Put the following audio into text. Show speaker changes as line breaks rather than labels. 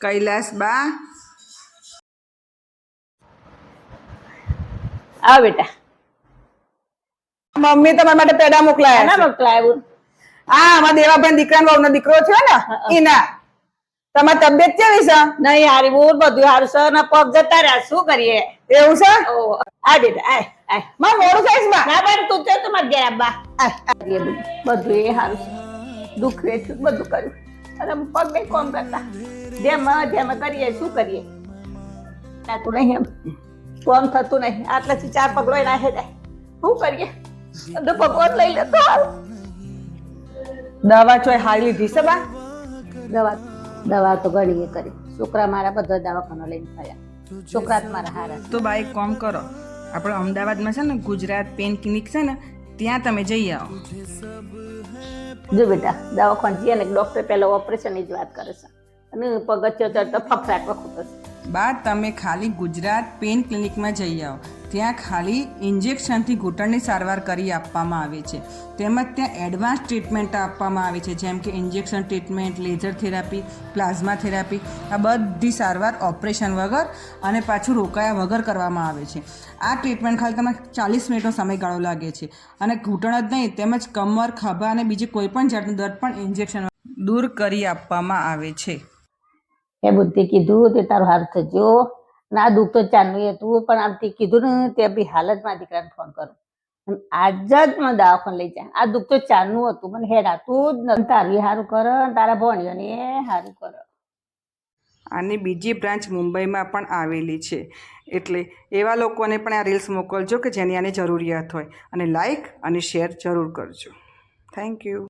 કૈલાસ બા
આવ બેટા.
મમ્મી તમારા માટે પેડા મોકલાયા
ના
છે.
મોકલાયું.
હા અમારા દેવાભાઈ દીકરાનો વહુનો દીકરો છે ને એના. તમારી તબિયત કેવી છે?
નહીં હારી બહુ બધું હારું છે ને પગ જતા રહ્યા શું કરીએ.
એવું છે?
ઓ આ બેટા આય આય.
માં મોડું થાય છે બા.
ના પણ તું છે તમારે ઘેર આબા. આય બધું એ હારું છે. દુઃખ વેઠ્યું બધું કર્યું અને પગ નહીં કોમ કરતા. જેમ કરીએ શું કરીએ. થતું નહીં એમ કોમ થતું નહીં. આટલાથી 4 પગલો નાખે જાય શું કરીએ. તો ભગવાન લઈ લે તો હારું.
દવા ચોય હારી લીધી છે બા?
દવા તો ઘડીએ કરી. છોકરા મારા બધા દવાખાનો લઈને ફર્યા. છોકરા જ મારા હારા.
તો બા એક કામ કરો, આપણે અમદાવાદમાં છે ને ગુજરાત પેન ક્લિનિક છે ને ત્યાં તમે જઈ આવો.
જો બેટા દવાખાને જઈએ ને ડોક્ટર પહેલા ઓપરેશનની જ વાત કરે છે અને પગથિયો ચડતો ફફડાટ વખત છે.
બા તમે ખાલી ગુજરાત પેન ક્લિનિકમાં જઈ આવો. ત્યાં ખાલી ઇન્જેક્શનથી ઘૂંટણની સારવાર કરી આપવામાં આવે છે. તેમજ ત્યાં એડવાન્સ ટ્રીટમેન્ટ આપવામાં આવે છે, જેમ કે injection treatment, laser therapy, plasma therapy. આ બધી સારવાર ઓપરેશન વગર અને પાછું રોકાયા વગર કરવામાં આવે છે. આ ટ્રીટમેન્ટ ખાલી તમારે 40 મિનિટનો સમયગાળો લાગે છે અને ઘૂંટણ જ નહીં તેમજ કમર, ખભા અને બીજી કોઈ પણ જાતનું દર્દ પણ ઇન્જેક્શન દૂર કરી આપવામાં આવે છે.
એ બુદ્ધિ કીધું તે તારું હારું થજો. ના દુઃખ તો ચાલુ હતું પણ આમ તે કીધું ને તે બી હાલત મારા દીકરાને ફોન કરું અને આજ જ મને દવાખાને લઈ જાય. આ દુઃખ તો ચાલુ હતું મને હેરાતું જ નથી. તારું સારું કરે તારા ભણ્યોને સારું કરે.
આની બીજી બ્રાન્ચ મુંબઈમાં પણ આવેલી છે, એટલે એવા લોકોને પણ આ રીલ્સ મોકલજો કે જેની આની જરૂરિયાત હોય અને લાઈક અને શેર જરૂર કરજો. Thank you.